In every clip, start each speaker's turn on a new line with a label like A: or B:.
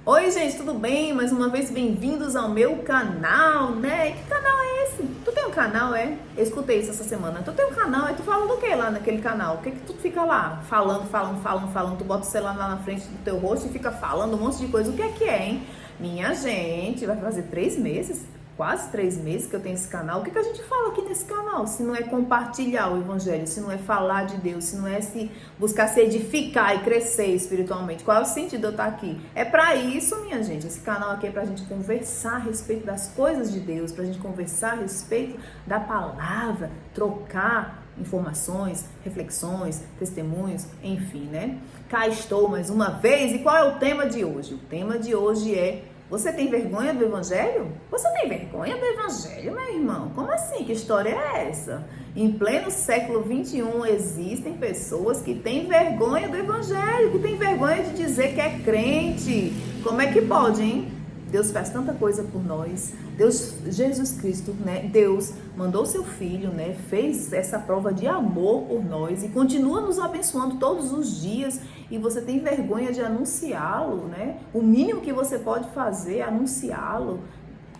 A: Oi, gente, tudo bem? Mais uma vez, bem-vindos ao meu canal, né? Que canal é esse? Tu tem um canal, é? Eu escutei isso essa semana. Tu tem um canal, tu fala do que lá naquele canal? O que tu fica lá? Falando. Tu bota o celular lá na frente do teu rosto e fica falando um monte de coisa. O que é, hein? Minha gente, vai fazer 3 meses, quase 3 meses que eu tenho esse canal. O que a gente fala aqui nesse canal? Se não é compartilhar o evangelho, se não é falar de Deus, se não é se buscar se edificar e crescer espiritualmente. Qual é o sentido de eu estar aqui? É para isso, minha gente. Esse canal aqui é pra gente conversar a respeito das coisas de Deus, pra gente conversar a respeito da palavra, trocar informações, reflexões, testemunhos, enfim, né? Cá estou mais uma vez. E qual é o tema de hoje? O tema de hoje é: você tem vergonha do evangelho? Você tem vergonha do evangelho, meu irmão? Como assim? Que história é essa? Em pleno século XXI existem pessoas que têm vergonha do evangelho, que têm vergonha de dizer que é crente. Como é que pode, hein? Deus faz tanta coisa por nós. Deus, Jesus Cristo, né? Deus mandou seu filho, né? Fez essa prova de amor por nós e continua nos abençoando todos os dias. E você tem vergonha de anunciá-lo, né? O mínimo que você pode fazer é anunciá-lo.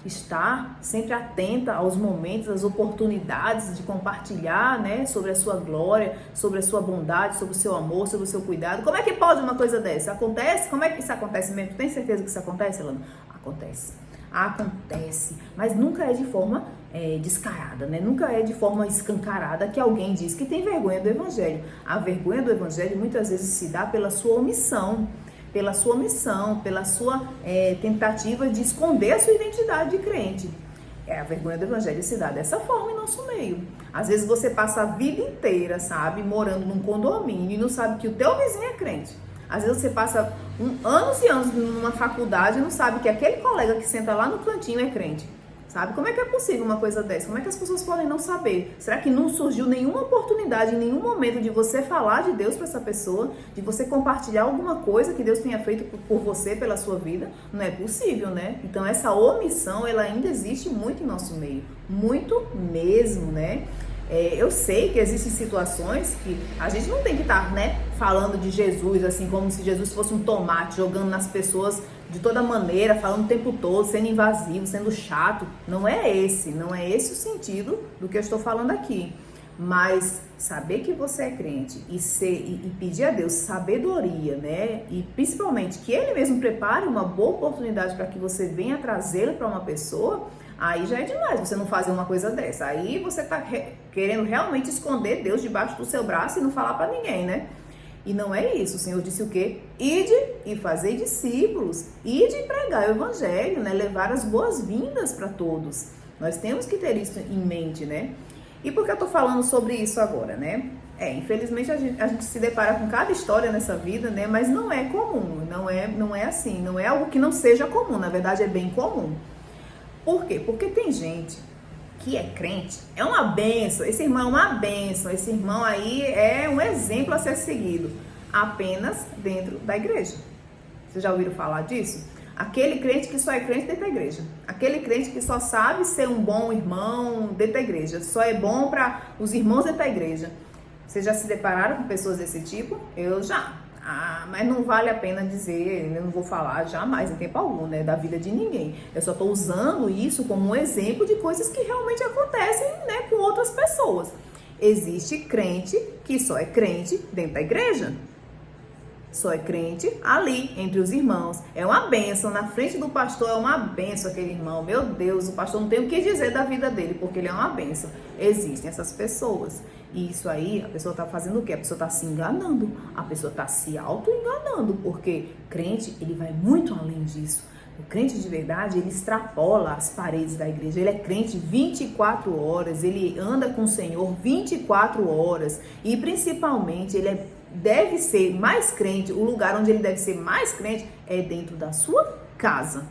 A: Estar sempre atenta aos momentos, às oportunidades de compartilhar, né, sobre a sua glória, sobre a sua bondade, sobre o seu amor, sobre o seu cuidado. Como é que pode uma coisa dessa? Acontece? Como é que isso acontece mesmo? Tem certeza que isso acontece, Elana? Acontece, mas nunca é de forma descarada, né? Nunca é de forma escancarada que alguém diz que tem vergonha do evangelho. A vergonha do evangelho muitas vezes se dá pela sua omissão, pela sua tentativa de esconder a sua identidade de crente. A vergonha do evangelho se dá dessa forma em nosso meio. Às vezes você passa a vida inteira, sabe, morando num condomínio e não sabe que o teu vizinho é crente. Às vezes você passa anos e anos numa faculdade e não sabe que aquele colega que senta lá no cantinho é crente. Sabe? Como é que é possível uma coisa dessa? Como é que as pessoas podem não saber? Será que não surgiu nenhuma oportunidade, em nenhum momento de você falar de Deus para essa pessoa, de você compartilhar alguma coisa que Deus tenha feito por você, pela sua vida? Não é possível, né? Então essa omissão, ela ainda existe muito em nosso meio. Muito mesmo, né? Eu sei que existem situações que a gente não tem que estar, né, falando de Jesus, assim, como se Jesus fosse um tomate, jogando nas pessoas de toda maneira, falando o tempo todo, sendo invasivo, sendo chato. Não é esse o sentido do que eu estou falando aqui. Mas saber que você é crente e pedir a Deus sabedoria, né? E principalmente que Ele mesmo prepare uma boa oportunidade para que você venha trazê-lo para uma pessoa, aí já é demais você não fazer uma coisa dessa. Aí você está querendo realmente esconder Deus debaixo do seu braço e não falar para ninguém, né? E não é isso. O Senhor disse o quê? Ide e fazei discípulos. Ide e pregar o evangelho, né? Levar as boas-vindas para todos. Nós temos que ter isso em mente, né? E por que eu tô falando sobre isso agora, né? Infelizmente a gente se depara com cada história nessa vida, né? Mas não é comum, não é assim, não é algo que não seja comum, na verdade é bem comum. Por quê? Porque tem gente que é crente, é uma bênção, esse irmão é uma bênção, esse irmão aí é um exemplo a ser seguido, apenas dentro da igreja. Vocês já ouviram falar disso? Aquele crente que só é crente dentro da igreja, aquele crente que só sabe ser um bom irmão dentro da igreja, só é bom para os irmãos dentro da igreja. Vocês já se depararam com pessoas desse tipo? Eu já. Mas não vale a pena dizer, eu não vou falar jamais em tempo algum, né, da vida de ninguém. Eu só estou usando isso como um exemplo de coisas que realmente acontecem, né, com outras pessoas. Existe crente que só é crente dentro da igreja. Só é crente ali, entre os irmãos. É uma bênção, na frente do pastor é uma bênção aquele irmão. Meu Deus, o pastor não tem o que dizer da vida dele, porque ele é uma bênção. Existem essas pessoas. E isso aí, a pessoa está fazendo o quê? A pessoa está se enganando. A pessoa está se auto-enganando, porque crente, ele vai muito além disso. O crente de verdade, ele extrapola as paredes da igreja. Ele é crente 24 horas, ele anda com o Senhor 24 horas. E principalmente, deve ser mais crente, o lugar onde ele deve ser mais crente é dentro da sua casa.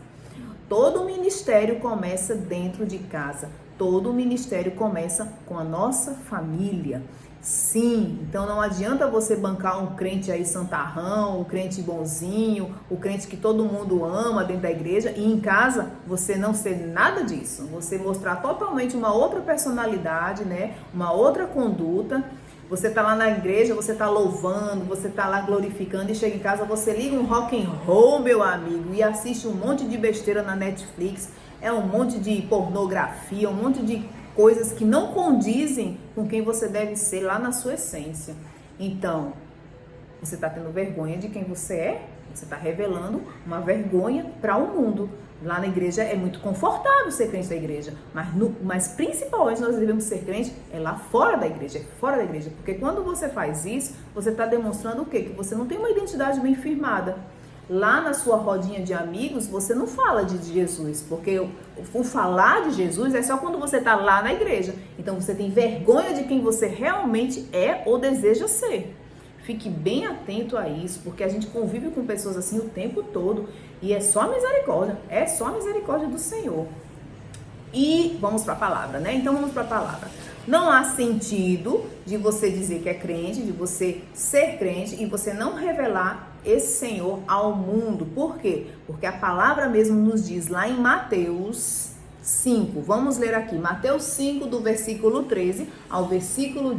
A: Todo ministério começa dentro de casa. Todo ministério começa com a nossa família. Sim, então não adianta você bancar um crente aí santarrão, um crente bonzinho, o crente que todo mundo ama dentro da igreja e em casa você não ser nada disso. Você mostrar totalmente uma outra personalidade, né? Uma outra conduta. Você tá lá na igreja, você tá louvando, você tá lá glorificando e chega em casa, você liga um rock and roll, meu amigo, e assiste um monte de besteira na Netflix, é um monte de pornografia, um monte de coisas que não condizem com quem você deve ser lá na sua essência. Então, você está tendo vergonha de quem você é, você está revelando uma vergonha para o mundo. Lá na igreja é muito confortável ser crente da igreja, mas principalmente nós devemos ser crente é lá fora da igreja, porque quando você faz isso, você está demonstrando o quê? Que você não tem uma identidade bem firmada. Lá na sua rodinha de amigos, você não fala de Jesus, porque o falar de Jesus é só quando você está lá na igreja. Então você tem vergonha de quem você realmente é ou deseja ser. Fique bem atento a isso, porque a gente convive com pessoas assim o tempo todo e é só misericórdia do Senhor. E vamos para a palavra, né? Então vamos para a palavra. Não há sentido de você dizer que é crente, de você ser crente e você não revelar esse Senhor ao mundo. Por quê? Porque a palavra mesmo nos diz lá em Mateus 5. Vamos ler aqui. Mateus 5, do versículo 13 ao versículo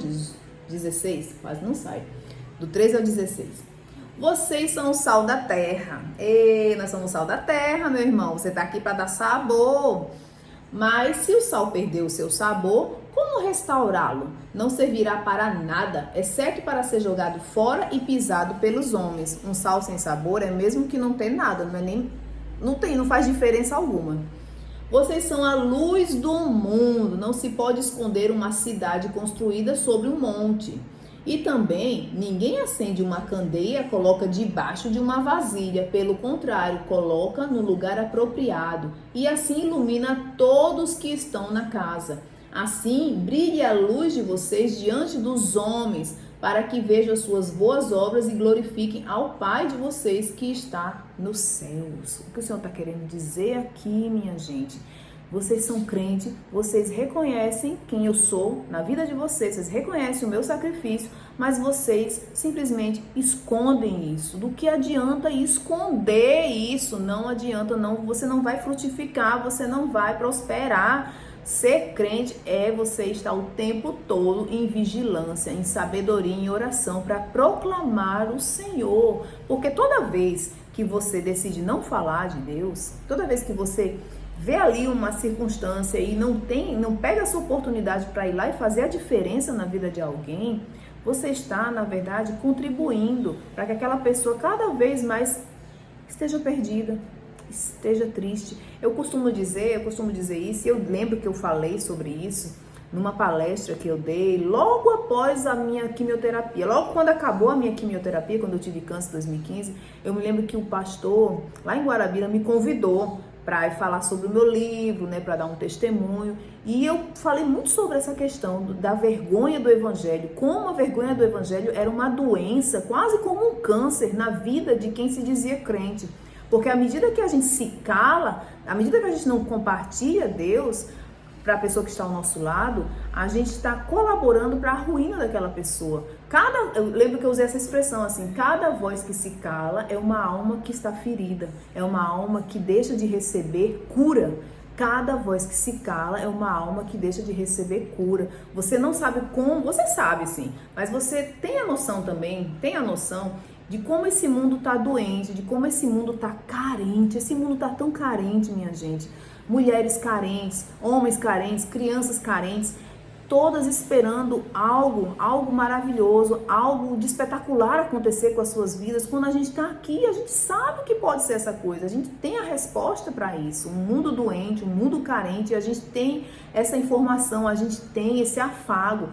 A: 16. Quase não sai. Do 13 ao 16. Vocês são o sal da terra. Nós somos o sal da terra, meu irmão. Você está aqui para dar sabor. Mas se o sal perder o seu sabor, como restaurá-lo? Não servirá para nada, exceto para ser jogado fora e pisado pelos homens. Um sal sem sabor é mesmo que não tem nada, não faz diferença alguma. Vocês são a luz do mundo. Não se pode esconder uma cidade construída sobre um monte. E também, ninguém acende uma candeia e coloca debaixo de uma vasilha. Pelo contrário, coloca no lugar apropriado e assim ilumina todos que estão na casa. Assim, brilhe a luz de vocês diante dos homens, para que vejam as suas boas obras e glorifiquem ao Pai de vocês que está nos céus. O que o Senhor está querendo dizer aqui, minha gente? Vocês são crentes, vocês reconhecem quem eu sou na vida de vocês reconhecem o meu sacrifício, mas vocês simplesmente escondem isso. Do que adianta esconder isso? Não adianta, você não vai frutificar, você não vai prosperar. Ser crente é você estar o tempo todo em vigilância, em sabedoria, em oração para proclamar o Senhor. Porque toda vez que você decide não falar de Deus, toda vez que você vê ali uma circunstância e não pega essa oportunidade para ir lá e fazer a diferença na vida de alguém, você está, na verdade, contribuindo para que aquela pessoa cada vez mais esteja perdida, esteja triste. Eu costumo dizer isso, e eu lembro que eu falei sobre isso numa palestra que eu dei logo após a minha quimioterapia. Logo quando acabou a minha quimioterapia, quando eu tive câncer em 2015, eu me lembro que o pastor lá em Guarabira me convidou para falar sobre o meu livro, né, para dar um testemunho. E eu falei muito sobre essa questão da vergonha do evangelho, como a vergonha do evangelho era uma doença, quase como um câncer na vida de quem se dizia crente. Porque à medida que a gente se cala, à medida que a gente não compartilha Deus para a pessoa que está ao nosso lado, a gente está colaborando para a ruína daquela pessoa. Eu lembro que eu usei essa expressão assim: cada voz que se cala é uma alma que está ferida, é uma alma que deixa de receber cura. Cada voz que se cala é uma alma que deixa de receber cura. Você não sabe como, você sabe sim, mas você tem a noção de como esse mundo está doente, de como esse mundo está carente. Esse mundo está tão carente, minha gente. Mulheres carentes, homens carentes, crianças carentes, todas esperando algo maravilhoso, algo de espetacular acontecer com as suas vidas. Quando a gente está aqui, a gente sabe que pode ser essa coisa, a gente tem a resposta para isso. Um mundo doente, um mundo carente, a gente tem essa informação, a gente tem esse afago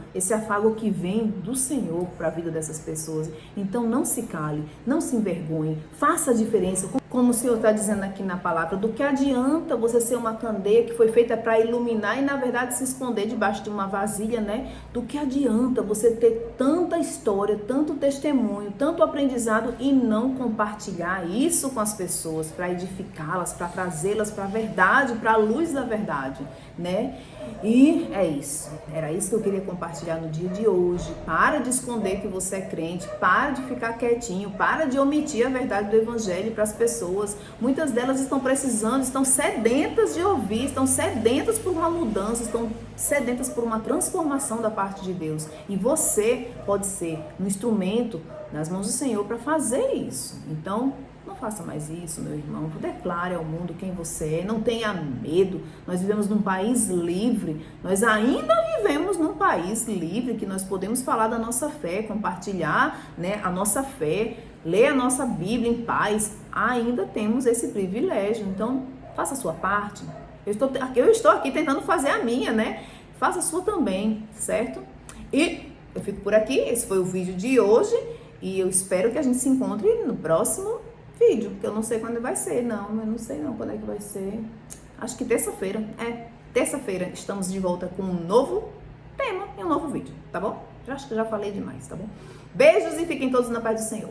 A: que vem do Senhor para a vida dessas pessoas. Então não se cale, não se envergonhe, faça a diferença. Como o Senhor está dizendo aqui na palavra, do que adianta você ser uma candeia que foi feita para iluminar e na verdade se esconder debaixo de uma vasilha, né? Do que adianta você ter tanta história, tanto testemunho, tanto aprendizado e não compartilhar isso com as pessoas para edificá-las, para trazê-las para a verdade, para a luz da verdade, né? E é isso. Era isso que eu queria compartilhar no dia de hoje. Para de esconder que você é crente, para de ficar quietinho, para de omitir a verdade do evangelho para as pessoas pessoas. Muitas delas estão precisando, estão sedentas de ouvir, estão sedentas por uma mudança, estão sedentas por uma transformação da parte de Deus. E você pode ser um instrumento nas mãos do Senhor para fazer isso. Então, não faça mais isso, meu irmão. Declare ao mundo quem você é. Não tenha medo. Nós vivemos num país livre. Nós ainda vivemos num país livre que nós podemos falar da nossa fé, compartilhar, né, a nossa fé, ler a nossa Bíblia em paz. Ainda temos esse privilégio. Então, faça a sua parte. Eu estou aqui tentando fazer a minha, né? Faça a sua também, certo? E eu fico por aqui. Esse foi o vídeo de hoje. E eu espero que a gente se encontre no próximo vídeo, que eu não sei quando vai ser, eu não sei quando é que vai ser. Acho que terça-feira, terça-feira estamos de volta com um novo tema e um novo vídeo, tá bom? Acho que já falei demais, tá bom? Beijos e fiquem todos na paz do Senhor.